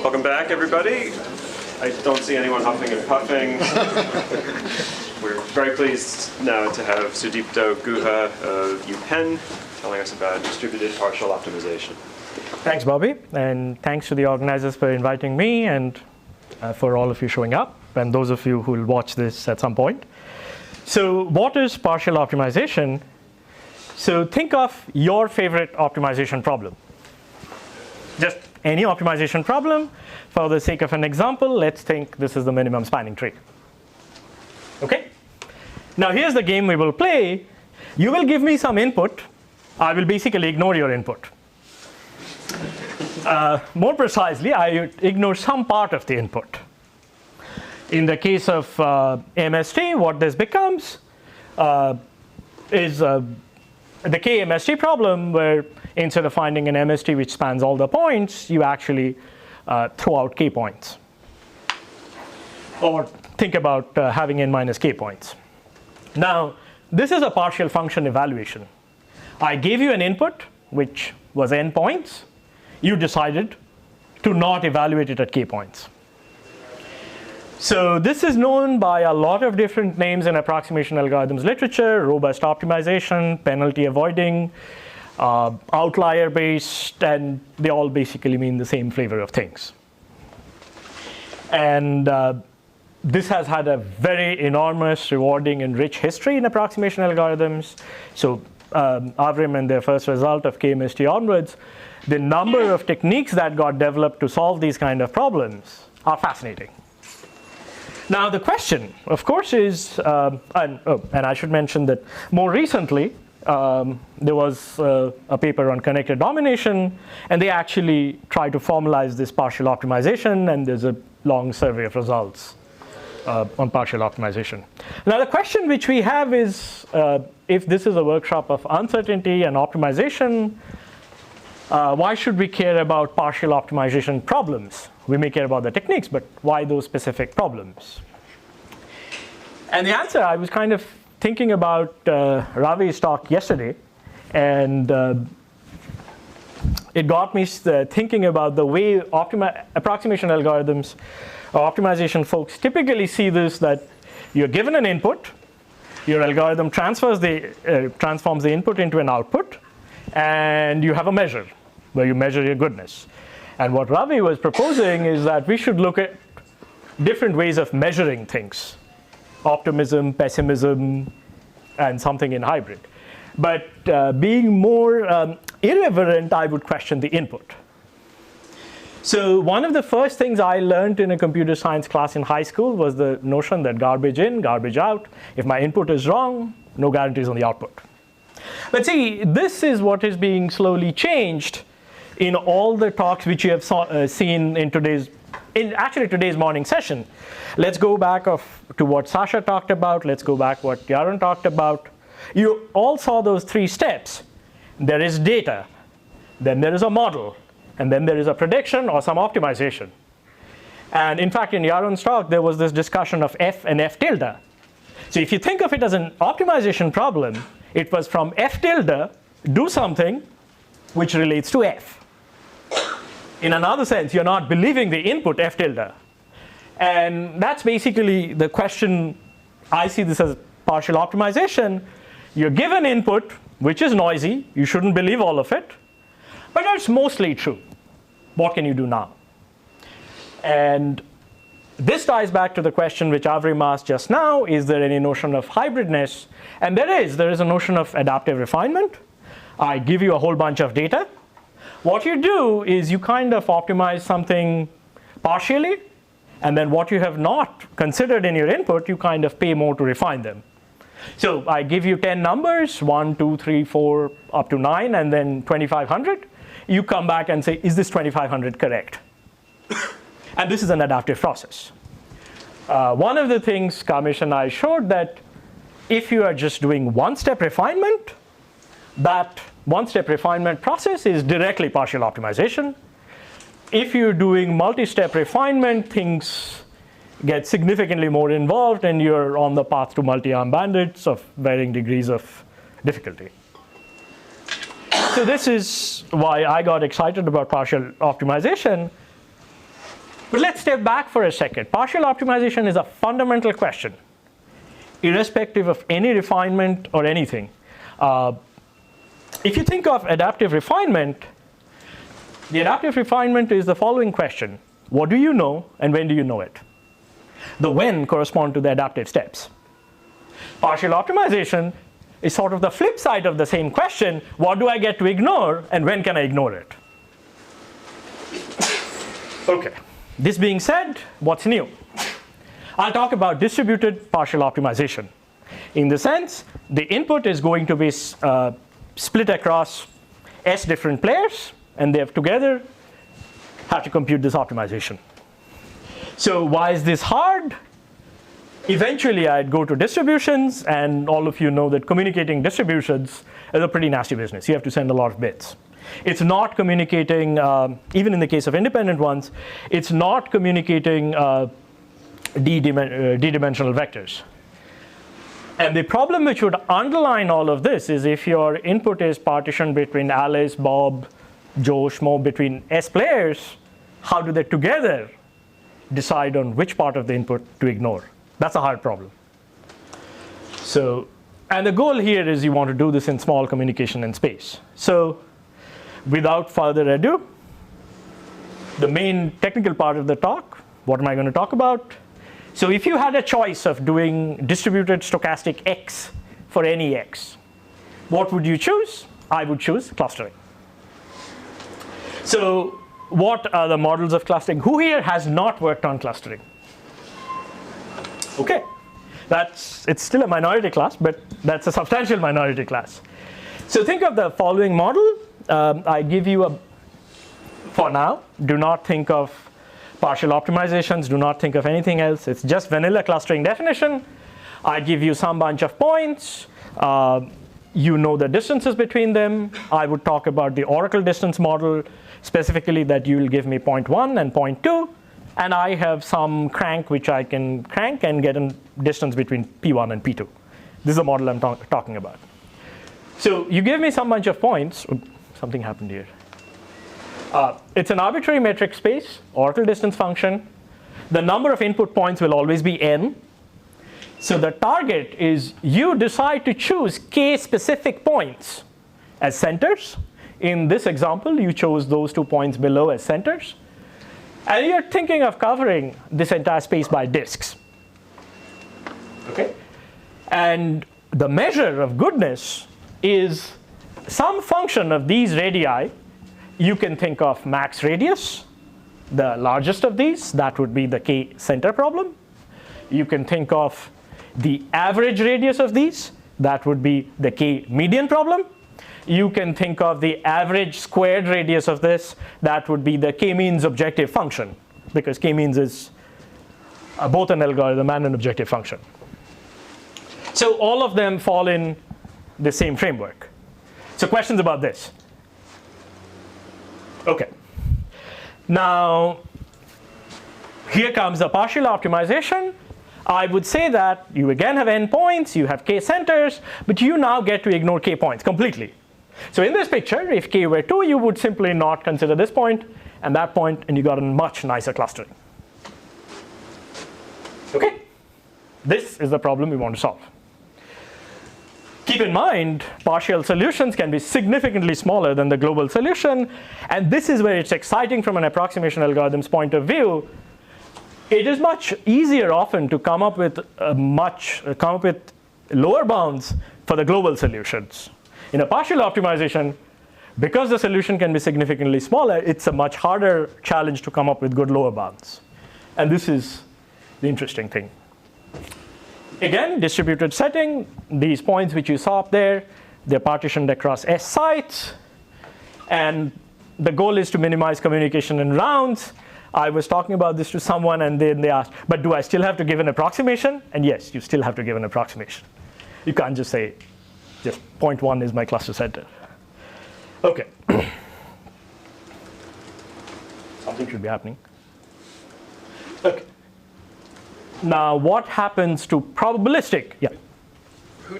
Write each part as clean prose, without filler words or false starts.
Welcome back, everybody. I don't see anyone huffing and puffing. We're very pleased now to have Sudipto Guha of UPenn telling us about distributed partial optimization. Thanks, Bobby, and thanks to the organizers for inviting me and for all of you showing up, and those of you who will watch this at some point. So what is partial optimization? So think of your favorite optimization problem. Just any optimization problem. For the sake of an example, let's think this is the minimum spanning tree. Okay? Now here's the game we will play. You will give me some input. I will basically ignore your input. More precisely, I ignore some part of the input. In the case of MST, what this becomes is the K-MST problem, where instead of finding an MST which spans all the points, you actually throw out K points. Or think about having n minus K points. Now, this is a partial function evaluation. I gave you an input, which was n points. You decided to not evaluate it at K points. So this is known by a lot of different names in approximation algorithms literature: robust optimization, penalty avoiding, outlier based, and they all basically mean the same flavor of things. And this has had a very enormous, rewarding, and rich history in approximation algorithms. So Avrim and their first result of KMST onwards, the number of techniques that got developed to solve these kind of problems are fascinating. Now the question, of course, is, and I should mention that more recently, there was a paper on connected domination, and they actually tried to formalize this partial optimization, and there's a long survey of results on partial optimization. Now the question which we have is, if this is a workshop of uncertainty and optimization, why should we care about partial optimization problems? We may care about the techniques, but why those specific problems? And the answer, I was kind of thinking about Ravi's talk yesterday, and it got me thinking about the way approximation algorithms or optimization folks typically see this, that you're given an input, your algorithm transforms the input into an output, and you have a measure where you measure your goodness. And what Ravi was proposing is that we should look at different ways of measuring things: optimism, pessimism, and something in hybrid. But being more irreverent, I would question the input. So one of the first things I learned in a computer science class in high school was the notion that garbage in, garbage out. If my input is wrong, no guarantees on the output. But see, this is what is being slowly changed in all the talks which you have seen in today's morning session. Let's go back to what Sasha talked about. Let's go back what Yaron talked about. You all saw those three steps. There is data, then there is a model, and then there is a prediction or some optimization. And in fact, in Yaron's talk, there was this discussion of F and F tilde. So if you think of it as an optimization problem, it was from F tilde, do something which relates to F. In another sense, you're not believing the input F tilde. And that's basically the question. I see this as partial optimization. You're given input, which is noisy. You shouldn't believe all of it. But it's mostly true. What can you do now? And this ties back to the question which Avrim asked just now: is there any notion of hybridness? And there is a notion of adaptive refinement. I give you a whole bunch of data. What you do is you kind of optimize something partially, and then what you have not considered in your input, you kind of pay more to refine them. So I give you 10 numbers, 1, 2, 3, 4, up to 9, and then 2500. You come back and say, is this 2500 correct? And this is an adaptive process. One of the things Kamesh and I showed, that if you are just doing one-step refinement, that one-step refinement process is directly partial optimization. If you're doing multi-step refinement, things get significantly more involved, and you're on the path to multi-arm bandits of varying degrees of difficulty. So this is why I got excited about partial optimization. But let's step back for a second. Partial optimization is a fundamental question, irrespective of any refinement or anything. If you think of adaptive refinement, the adaptive refinement is the following question. What do you know and when do you know it? The when correspond to the adaptive steps. Partial optimization is sort of the flip side of the same question. What do I get to ignore and when can I ignore it? Okay. This being said, what's new? I'll talk about distributed partial optimization. In the sense, the input is going to be split across S different players, and they have together have to compute this optimization. So why is this hard? Eventually, I'd go to distributions, and all of you know that communicating distributions is a pretty nasty business. You have to send a lot of bits. It's not communicating, even in the case of independent ones, it's not communicating d-dimensional vectors. And the problem which would underline all of this is if your input is partitioned between Alice, Bob, Joe, Schmo, between S players, how do they together decide on which part of the input to ignore? That's a hard problem. So, and the goal here is you want to do this in small communication in space. So, without further ado, the main technical part of the talk, what am I going to talk about? So if you had a choice of doing distributed stochastic X for any X, what would you choose? I would choose clustering. So what are the models of clustering? Who here has not worked on clustering? Okay, it's still a minority class, but that's a substantial minority class. So think of the following model. I give you for now, do not think of partial optimizations, do not think of anything else. It's just vanilla clustering definition. I give you some bunch of points. You know the distances between them. I would talk about the Oracle distance model, specifically that you will give me 0.1 and 0.2. And I have some crank which I can crank and get a distance between P1 and P2. This is the model I'm talking about. So you give me some bunch of points. Oops, something happened here. It's an arbitrary metric space, Oracle distance function. The number of input points will always be n. So the target is you decide to choose k specific points as centers. In this example, you chose those 2 points below as centers. And you're thinking of covering this entire space by disks. Okay? And the measure of goodness is some function of these radii. You can think of max radius, the largest of these. That would be the k center problem. You can think of the average radius of these. That would be the k median problem. You can think of the average squared radius of this. That would be the k-means objective function, because k-means is both an algorithm and an objective function. So all of them fall in the same framework. So questions about this? Okay. Now, here comes the partial optimization. I would say that you again have n points, you have k centers, but you now get to ignore k points completely. So in this picture, if k were 2, you would simply not consider this point and that point, and you got a much nicer clustering. Okay? This is the problem we want to solve. Keep in mind, partial solutions can be significantly smaller than the global solution, and this is where it's exciting from an approximation algorithm's point of view. It is much easier often to come up with lower bounds for the global solutions. In a partial optimization, because the solution can be significantly smaller, it's a much harder challenge to come up with good lower bounds. And this is the interesting thing. Again, distributed setting, these points which you saw up there, they're partitioned across S sites. And the goal is to minimize communication in rounds. I was talking about this to someone, and then they asked, but do I still have to give an approximation? And yes, you still have to give an approximation. You can't just say, just 0.1 is my cluster center. Okay. Something should be happening. Okay. Now, what happens to probabilistic? Yeah. Who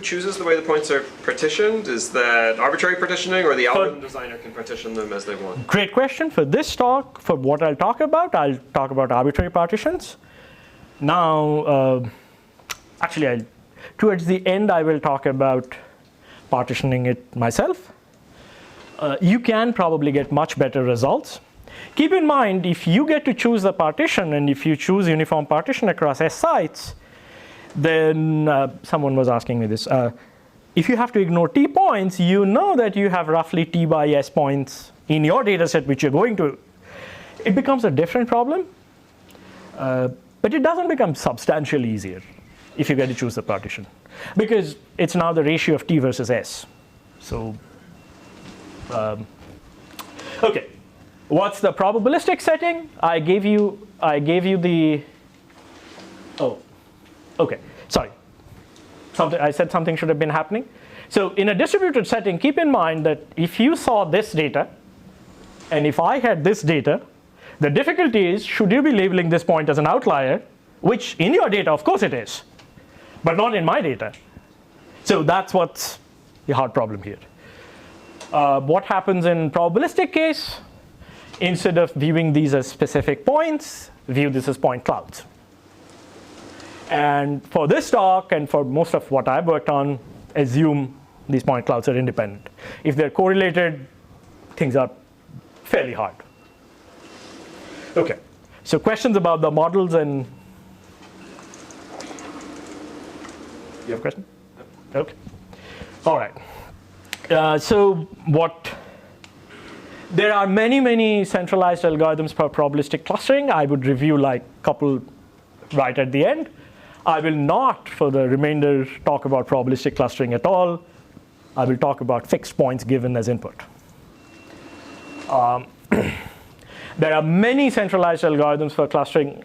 chooses the way the points are partitioned? Is that arbitrary partitioning, or the algorithm designer can partition them as they want? Great question. For this talk, for what I'll talk about arbitrary partitions. Now, actually, towards the end, I will talk about partitioning it myself. You can probably get much better results. Keep in mind, if you get to choose the partition, and if you choose uniform partition across S sites, then someone was asking me this. If you have to ignore t points, you know that you have roughly t by s points in your data set which you're going to. It becomes a different problem, but it doesn't become substantially easier if you get to choose the partition, because it's now the ratio of t versus s. So, okay, what's the probabilistic setting? I gave you the. Oh. Okay, sorry. I said something should have been happening. So in a distributed setting, keep in mind that if you saw this data, and if I had this data, the difficulty is, should you be labeling this point as an outlier, which in your data, of course it is, but not in my data. So that's what's the hard problem here. What happens in probabilistic case? Instead of viewing these as specific points, view this as point clouds. And for this talk, and for most of what I've worked on, assume these point clouds are independent. If they're correlated, things are fairly hard. Okay, so questions about the models and. You have a question? Okay. All right. So there are many centralized algorithms for probabilistic clustering. I would review like a couple right at the end. I will not, for the remainder, talk about probabilistic clustering at all. I will talk about fixed points given as input. There are many centralized algorithms for clustering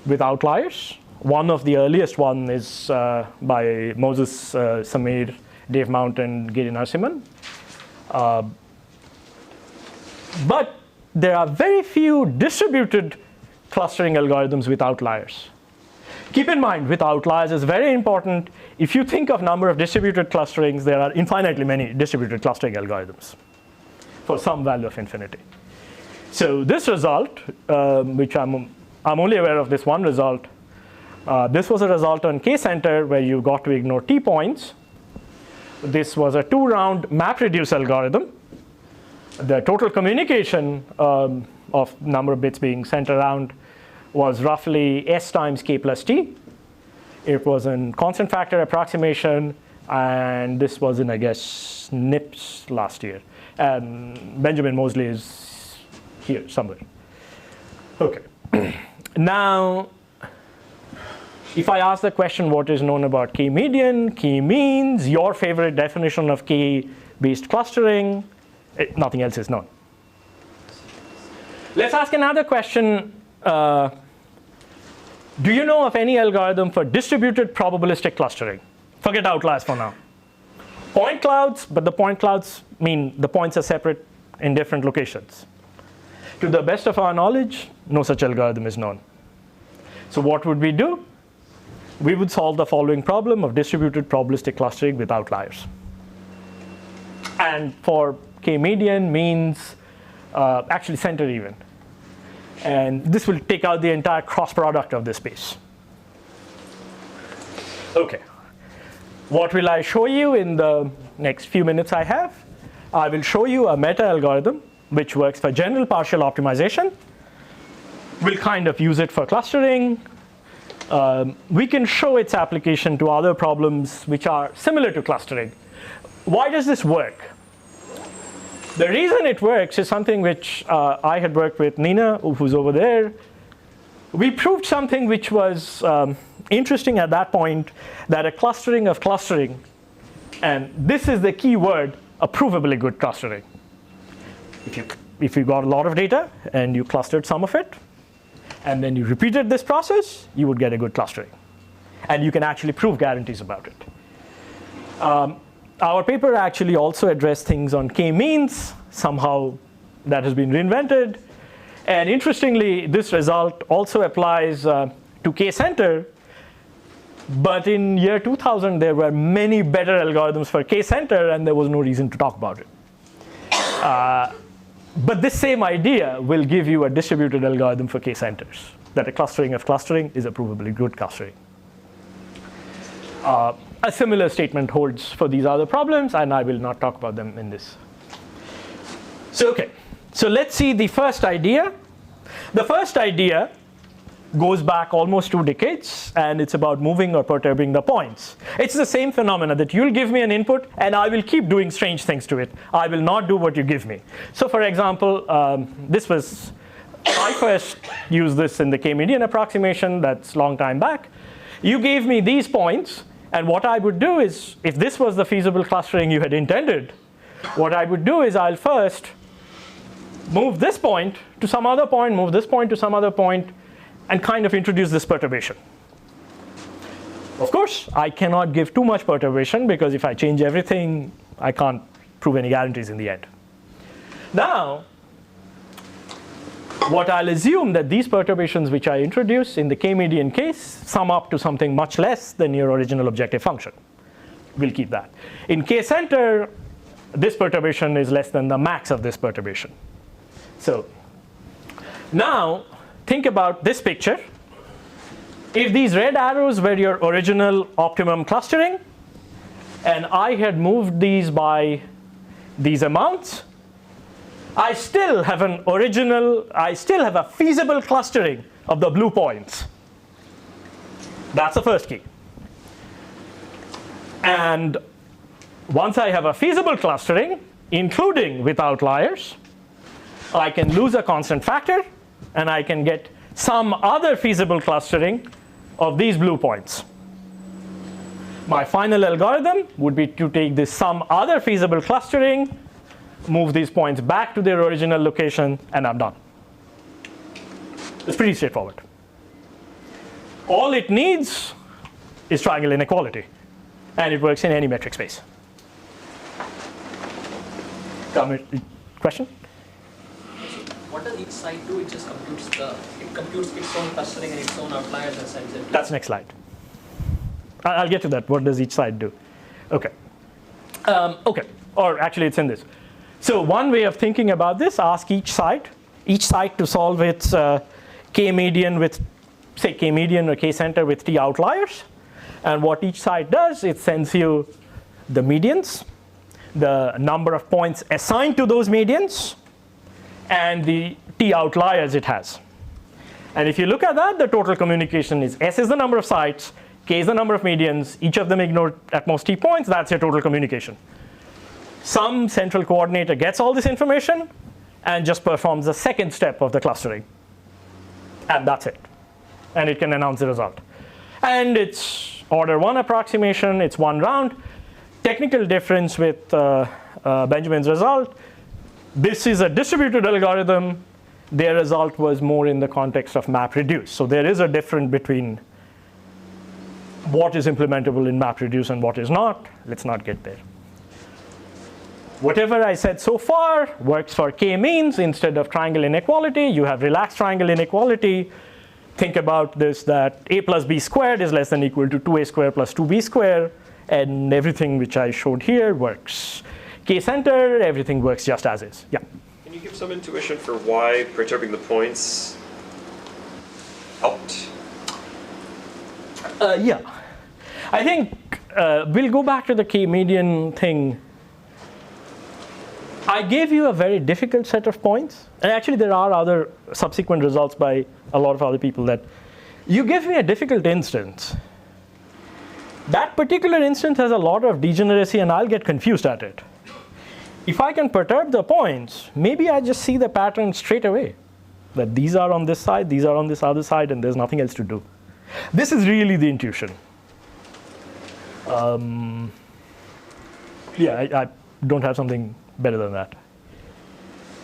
with outliers. One of the earliest one is by Moses Samir, Dave Mount, and Giri Narasimhan. But there are very few distributed clustering algorithms with outliers. Keep in mind, with outliers is very important. If you think of number of distributed clusterings, there are infinitely many distributed clustering algorithms for some value of infinity. So this result, which I'm only aware of this one result, this was a result on K-center where you got to ignore t points. This was a 2-round map-reduce algorithm. The total communication of number of bits being sent around was roughly s times k plus t. It was in constant factor approximation, and this was in, I guess, NIPS last year. And Benjamin Mosley is here somewhere. Okay. Now, if I ask the question, what is known about k-median, k-means, your favorite definition of k-based clustering, nothing else is known. Let's ask another question. Do you know of any algorithm for distributed probabilistic clustering? Forget outliers for now. Point clouds, but the point clouds mean the points are separate in different locations. To the best of our knowledge, no such algorithm is known. So what would we do? We would solve the following problem of distributed probabilistic clustering with outliers. And for k-median means actually center even. And this will take out the entire cross product of this space. Okay. What will I show you in the next few minutes I have? I will show you a meta algorithm which works for general partial optimization. We'll kind of use it for clustering. We can show its application to other problems which are similar to clustering. Why does this work? The reason it works is something which I had worked with Nina, who's over there. We proved something which was interesting at that point, that a clustering of clustering, and this is the key word, a provably good clustering. If you got a lot of data and you clustered some of it, and then you repeated this process, you would get a good clustering. And you can actually prove guarantees about it. Our paper actually also addressed things on k-means. Somehow that has been reinvented. And interestingly, this result also applies to k-center. But in year 2000, there were many better algorithms for k-center, and there was no reason to talk about it. But this same idea will give you a distributed algorithm for k-centers, that a clustering of clustering is a provably good clustering. A similar statement holds for these other problems, and I will not talk about them in this. So, okay. So let's see the first idea. The first idea goes back almost 2 decades, and it's about moving or perturbing the points. It's the same phenomena that you'll give me an input, and I will keep doing strange things to it. I will not do what you give me. So for example, I first used this in the k-median approximation. That's a long time back. You gave me these points, and what I would do is, if this was the feasible clustering you had intended, what I would do is I'll first move this point to some other point, move this point to some other point, and kind of introduce this perturbation. Of course, I cannot give too much perturbation, because if I change everything, I can't prove any guarantees in the end. Now, what I'll assume that these perturbations which I introduce in the k-median case sum up to something much less than your original objective function. We'll keep that. In k-center, this perturbation is less than the max of this perturbation. So now, think about this picture. If these red arrows were your original optimum clustering, and I had moved these by these amounts, I still have a feasible clustering of the blue points. That's the first key. And once I have a feasible clustering, including with outliers, I can lose a constant factor, and I can get some other feasible clustering of these blue points. My final algorithm would be to take this some other feasible clustering, move these points back to their original location, and I'm done. It's pretty straightforward. All it needs is triangle inequality, and it works in any metric space. Question? What does each side do? It just computes its own clustering and its own outliers and sends it. That's next slide. I'll get to that. What does each side do? Okay. Okay. Or actually, it's in this. So one way of thinking about this: ask each side to solve its k-median with, say, k-median or k-center with t outliers. And what each side does, it sends you the medians, the number of points assigned to those medians, and the t outliers it has. And if you look at that, the total communication is S is the number of sites, K is the number of medians, each of them ignore at most t points. That's your total communication. Some central coordinator gets all this information and just performs the second step of the clustering. And that's it. And it can announce the result. And it's order 1 approximation. It's 1 round. Technical difference with Benjamin's result. This is a distributed algorithm. Their result was more in the context of MapReduce. So there is a difference between what is implementable in MapReduce and what is not. Let's not get there. Whatever I said so far works for k-means instead of triangle inequality. You have relaxed triangle inequality. Think about this, that a plus b squared is less than or equal to 2a squared plus 2b squared. And everything which I showed here works. K-center, everything works just as is. Yeah. Can you give some intuition for why perturbing the points helped? Yeah. I think we'll go back to the k-median thing. I gave you a very difficult set of points. And actually, there are other subsequent results by a lot of other people that you give me a difficult instance. That particular instance has a lot of degeneracy, and I'll get confused at it. If I can perturb the points, maybe I just see the pattern straight away. That these are on this side, these are on this other side, and there's nothing else to do. This is really the intuition. Yeah, I don't have something better than that.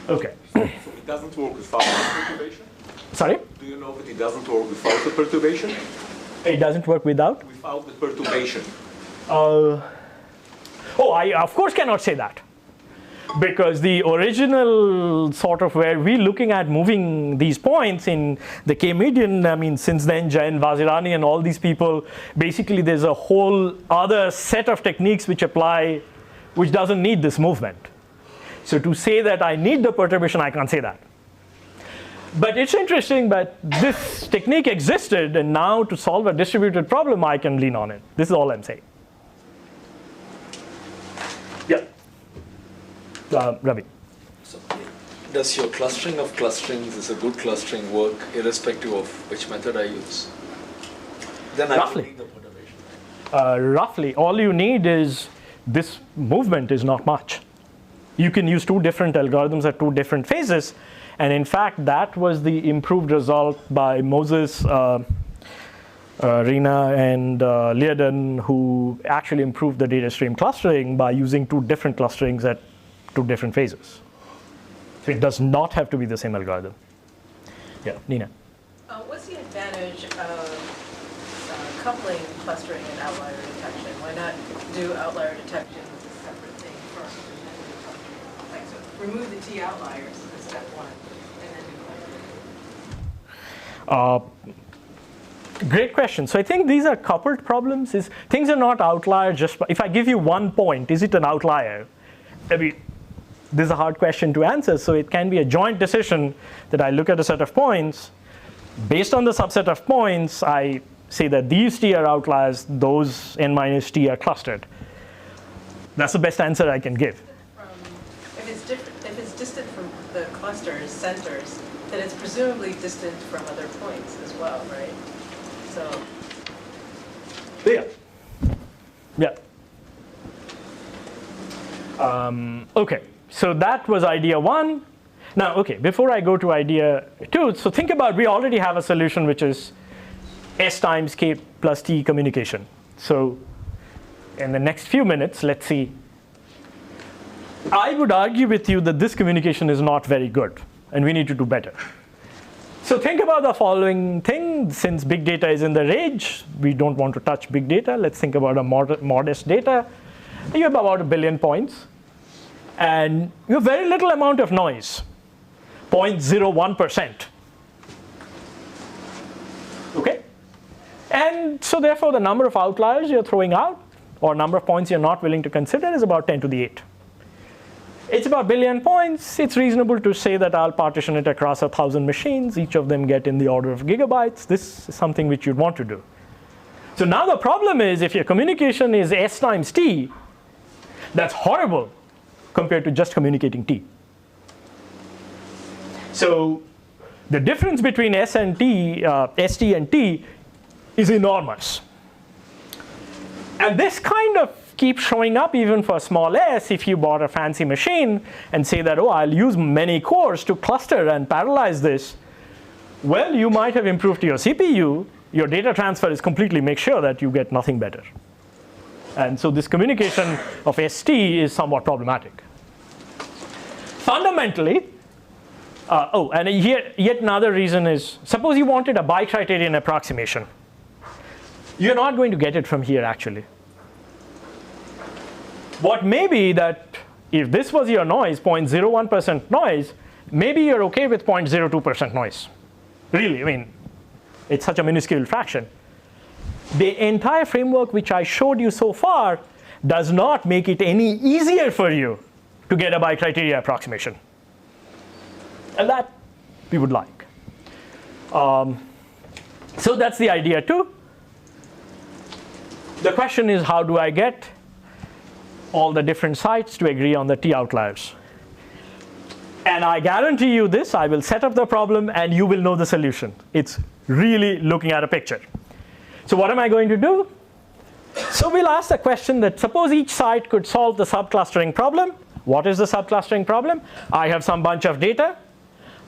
Okay. So it doesn't work without the perturbation? Sorry? Do you know that it doesn't work without the perturbation? It doesn't work without? Without the perturbation. Oh, I of course cannot say that. because the original sort of where we're looking at moving these points in the K-median, I mean, since then, Jain, Vazirani, and all these people, basically there's a whole other set of techniques which apply, which doesn't need this movement. So to say that I need the perturbation, I can't say that. But it's interesting that this technique existed, and now to solve a distributed problem, I can lean on it. This is all I'm saying. Yeah. Ravi. So, does your clustering of clusterings is a good clustering work irrespective of which method I use? Then I Roughly. don't need the perturbation. Roughly, all you need is this movement is not much. You can use two different algorithms at two different phases. And in fact, that was the improved result by Moses, Rina, and Leoden, who actually improved the data stream clustering by using two different clusterings at two different phases. So it does not have to be the same algorithm. Yeah, Nina. What's the advantage of coupling clustering and outlier detection? Why not do outlier detection as a separate thing from independent clustering? Like, so remove the T outliers as step one, and then do clustering. Great question. So I think these are coupled problems. Things are not outlier just by, if I give you 1 point, is it an outlier? I mean, this is a hard question to answer. So it can be a joint decision that I look at a set of points. Based on the subset of points, I say that these T are outliers, those n minus T are clustered. That's the best answer I can give. If it's distant from the clusters, centers, then it's presumably distant from other points as well, right? So. Yeah. Yeah. Okay, so that was idea one. Now, okay, before I go to idea two, so think about, we already have a solution which is S times K plus T communication. So in the next few minutes, let's see. I would argue with you that this communication is not very good, and we need to do better. So think about the following thing. Since big data is in the rage, we don't want to touch big data. Let's think about a modest data. You have about 1 billion points, and you have very little amount of noise, 0.01%. Okay? And so therefore, the number of outliers you're throwing out, or number of points you're not willing to consider, is about 10 to the 8. It's about 1 billion points. It's reasonable to say that I'll partition it across 1,000 machines. Each of them get in the order of gigabytes. This is something which you'd want to do. So now the problem is, if your communication is S times T, that's horrible compared to just communicating T. So the difference between S and T, ST and T, is enormous. And this kind of keeps showing up even for small s. If you bought a fancy machine and say that, oh, I'll use many cores to cluster and parallelize this, well, you might have improved your CPU. Your data transfer is completely make sure that you get nothing better. And so this communication of ST is somewhat problematic. Fundamentally, and yet another reason is, suppose you wanted a bicriterion approximation. You're not going to get it from here, actually. What may be that if this was your noise, 0.01% noise, maybe you're okay with 0.02% noise. Really, I mean, it's such a minuscule fraction. The entire framework which I showed you so far does not make it any easier for you to get a bicriteria approximation. And that we would like. So that's the idea too. The question is, how do I get all the different sites to agree on the T outliers? And I guarantee you this, I will set up the problem and you will know the solution. It's really looking at a picture. So what am I going to do? So we'll ask the question that suppose each site could solve the subclustering problem. What is the subclustering problem? I have some bunch of data.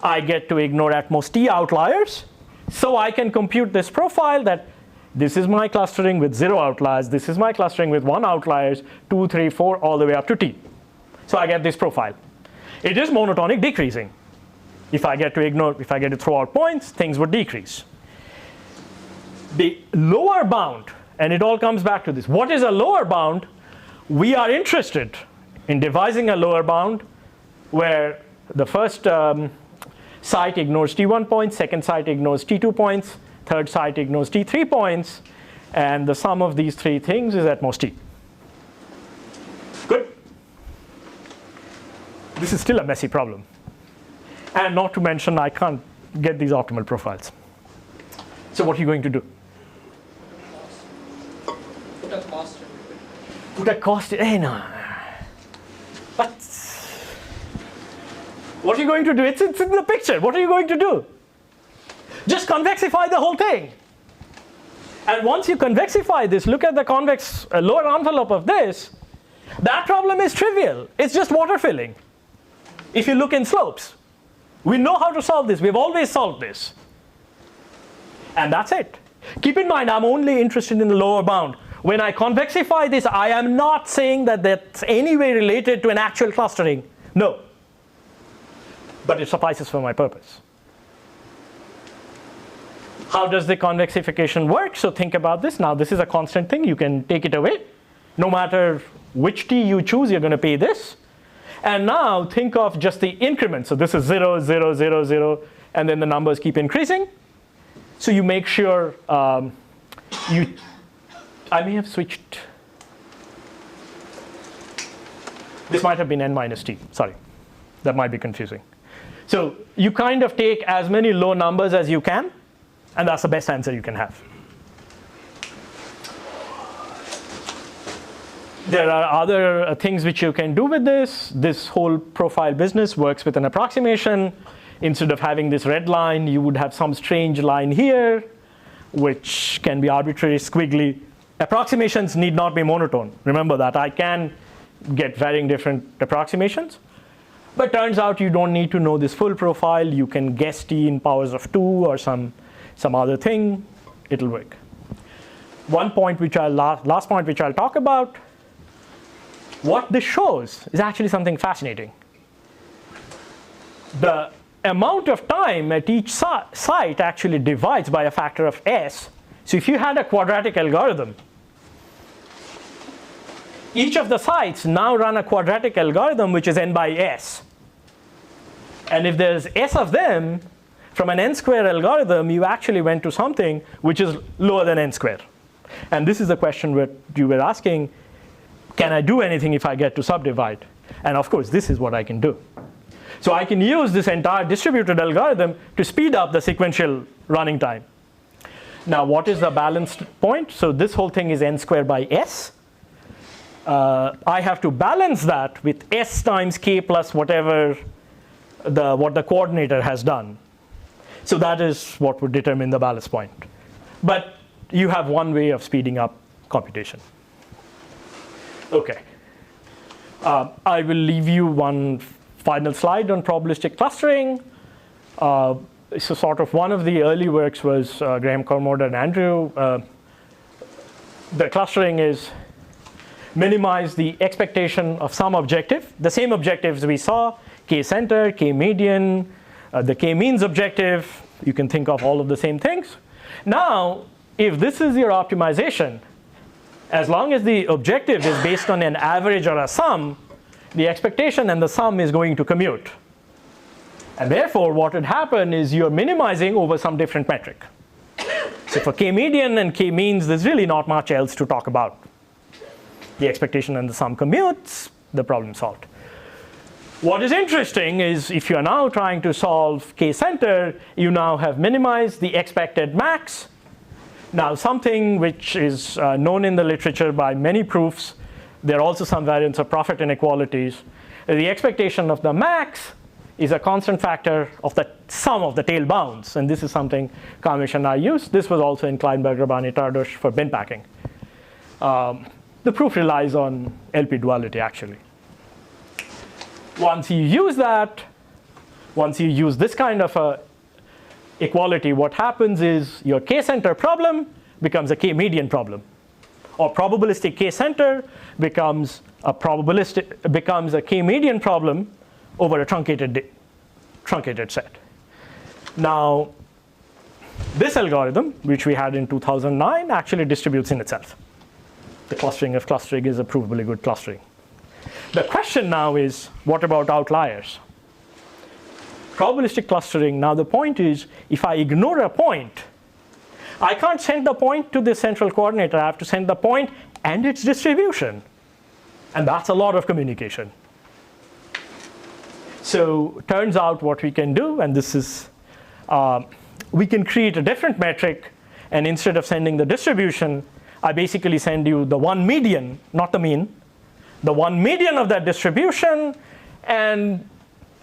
I get to ignore at most T outliers. So I can compute this profile that this is my clustering with 0 outliers. This is my clustering with 1 outliers, 2, 3, 4, all the way up to T. So I get this profile. It is monotonic decreasing. If I get to throw out points, things would decrease. The lower bound, and it all comes back to this. What is a lower bound? We are interested in devising a lower bound where the first site ignores T1 points, second site ignores T2 points, third site ignores T3 points, and the sum of these three things is at most T. Good. This is still a messy problem. And not to mention, I can't get these optimal profiles. So what are you going to do? Put a cost in it. Put a cost, no. But what are you going to do? It's in the picture. What are you going to do? Just convexify the whole thing. And once you convexify this, look at the convex lower envelope of this. That problem is trivial. It's just water filling. If you look in slopes, we know how to solve this. We've always solved this. And that's it. Keep in mind, I'm only interested in the lower bound. When I convexify this, I am not saying that that's any way related to an actual clustering. No. But it suffices for my purpose. How does the convexification work? So think about this. Now, this is a constant thing. You can take it away. No matter which t you choose, you're going to pay this. And now think of just the increment. So this is 0, 0, 0, 0, and then the numbers keep increasing. So you make sure I may have switched. This might have been n minus t. Sorry, that might be confusing. So you kind of take as many low numbers as you can, and that's the best answer you can have. There are other things which you can do with this. This whole profile business works with an approximation. Instead of having this red line, you would have some strange line here, which can be arbitrary, squiggly. Approximations need not be monotone. Remember that. I can get varying different approximations. But turns out you don't need to know this full profile. You can guess t in powers of 2 or some other thing. It'll work. One point which last point which I'll talk about. What this shows is actually something fascinating. The amount of time at each site actually divides by a factor of s. So if you had a quadratic algorithm, each of the sites now run a quadratic algorithm which is n by s. And if there's s of them, from an n square algorithm, you actually went to something which is lower than n square. And this is the question that you were asking. Can I do anything if I get to subdivide? And of course, this is what I can do. So I can use this entire distributed algorithm to speed up the sequential running time. Now, what is the balanced point? So this whole thing is n squared by s. I have to balance that with s times k plus whatever what the coordinator has done. So that is what would determine the balance point. But you have one way of speeding up computation. Okay. I will leave you one final slide on probabilistic clustering. So sort of one of the early works was Graham Cormode and Andrew. The clustering is minimize the expectation of some objective. The same objectives we saw, k-center, k-median, the k-means objective. You can think of all of the same things. Now, if this is your optimization, as long as the objective is based on an average or a sum, the expectation and the sum is going to commute. And therefore, what would happen is you're minimizing over some different metric. So for k-median and k-means, there's really not much else to talk about. The expectation and the sum commutes, the problem solved. What is interesting is if you're now trying to solve k-center, you now have minimized the expected max. Now, something which is known in the literature by many proofs, there are also some variants of profit inequalities. The expectation of the max is a constant factor of the sum of the tail bounds. And this is something Kamesh and I used. This was also in Kleinberg, Rabbani, Tardosh for bin packing. The proof relies on LP duality, actually. Once you use that, once you use this kind of a equality, what happens is your k-center problem becomes a k-median problem. Or probabilistic k-center becomes a k-median problem over a truncated set. Now, this algorithm, which we had in 2009, actually distributes in itself. The clustering of clustering is a provably good clustering. The question now is, what about outliers? probabilistic clustering, now the point is, if I ignore a point, I can't send the point to the central coordinator. I have to send the point and its distribution. And that's a lot of communication. So turns out what we can do, and this is, we can create a different metric, and instead of sending the distribution, I basically send you the one median, not the mean, the one median of that distribution, and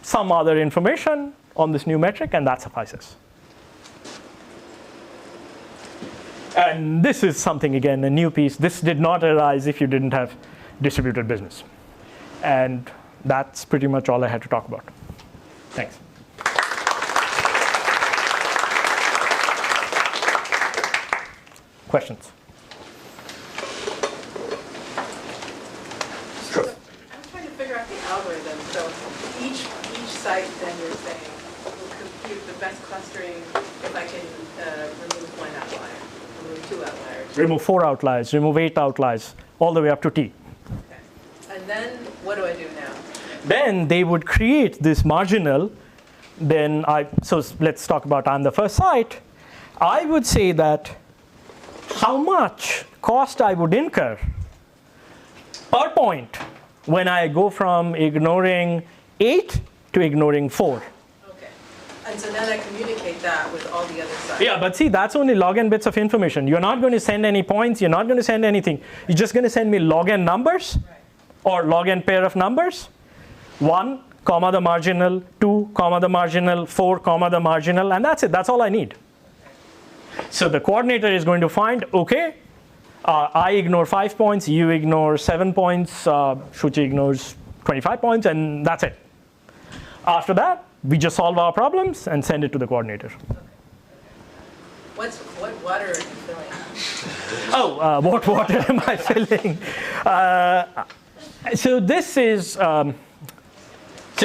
some other information on this new metric, and that suffices. And this is something, again, a new piece. This did not arise if you didn't have distributed business. And that's pretty much all I had to talk about. Thanks. Questions? Sure. I'm trying to figure out the algorithm. So each site, then you're saying, will compute the best clustering if I can remove one outlier, remove two outliers. Remove 4 outliers, remove 8 outliers, all the way up to t. Okay. And then what do I do now? Then they would create this marginal. Then so let's talk about I'm the first site. I would say that how much cost I would incur per point when I go from ignoring 8 to ignoring 4. Okay. And so then I communicate that with all the other sites. Yeah, but see, that's only log n bits of information. You're not going to send any points. You're not going to send anything. You're just going to send me log n numbers, or log n pair of numbers. 1, comma the marginal, 2, comma the marginal, 4, comma the marginal, and that's it. That's all I need. So the coordinator is going to find, okay, I ignore 5 points, you ignore 7 points, Shuchi ignores 25 points, and that's it. After that, we just solve our problems and send it to the coordinator. What water are you filling? Oh, what water am I filling? So this is, so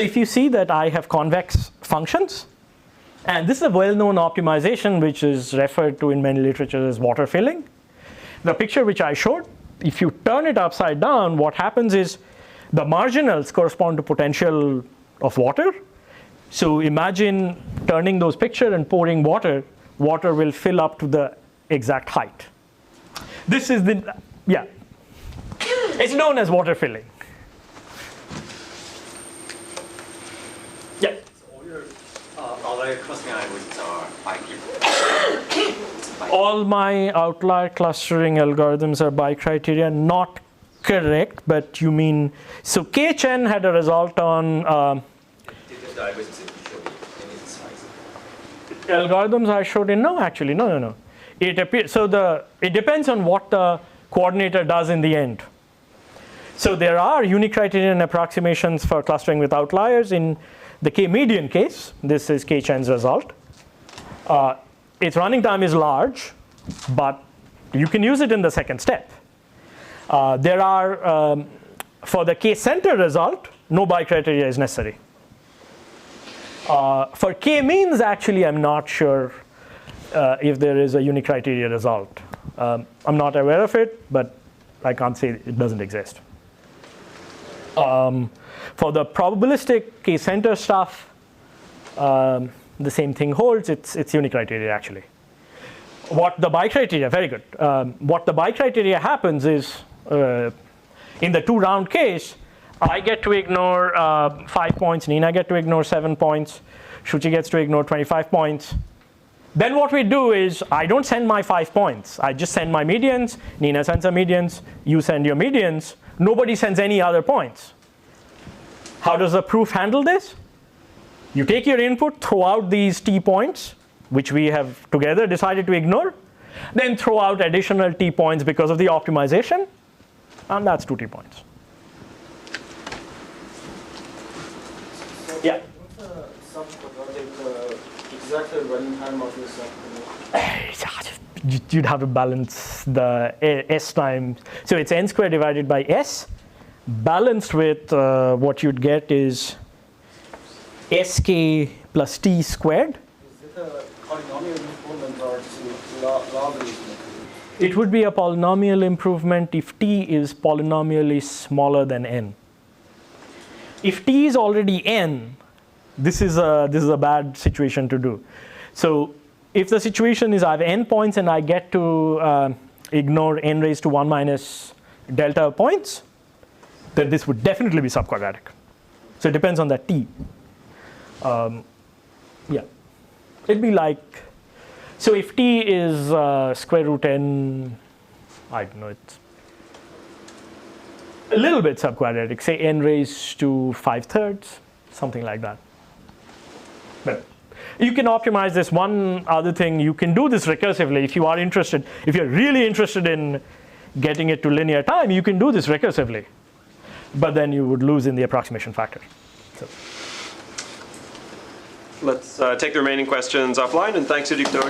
if you see that I have convex functions, and this is a well-known optimization which is referred to in many literature as water filling. The picture which I showed, if you turn it upside down, what happens is the marginals correspond to potential of water. So imagine turning those picture and pouring water. Water will fill up to the exact height. This is the, yeah. It's known as water filling. Yeah. So all your outlier clustering algorithms are bi-criteria. All my outlier clustering algorithms are by criteria. Not correct, but you mean, so K-Chen had a result on Did the algorithms that you showed in its size? algorithms I showed in, no, actually, no. It appears, so it depends on what the coordinator does in the end. So there are unicriterion approximations for clustering with outliers. In the K-median case, this is K-Chen's result. Its running time is large, but you can use it in the second step. There are, for the K-center result, no bicriteria is necessary. For K-means, actually, I'm not sure if there is a unicriteria result. I'm not aware of it, but I can't say it doesn't exist. For the probabilistic K-center stuff, the same thing holds. It's unicriteria, actually. What the bicriteria, very good. What the bicriteria happens is, in the 2-round case, I get to ignore 5 points, Nina get to ignore 7 points, Shuchi gets to ignore 25 points. Then what we do is, I don't send my 5 points. I just send my medians, Nina sends her medians, you send your medians, nobody sends any other points. How does the proof handle this? You take your input, throw out these t points, which we have together decided to ignore, then throw out additional t points because of the optimization, and that's 2 t points. Yeah? What's the exact running time of your subcode? You'd have to balance the s times. So it's n squared divided by s, balanced with what you'd get is sk plus t squared. Is it a polynomial improvement or logarithm? It would be a polynomial improvement if t is polynomially smaller than n. If t is already n, this is a bad situation to do. So if the situation is I have n points and I get to ignore n raised to 1 minus delta points, then this would definitely be subquadratic. So it depends on that t. Yeah, it'd be like, so if t is square root n, I don't know, it's a little bit subquadratic, say n raised to 5/3, something like that. But you can optimize this. One other thing, you can do this recursively if you are interested. If you're really interested in getting it to linear time, you can do this recursively. But then you would lose in the approximation factor. So. Let's take the remaining questions offline, and thanks, Sudipto.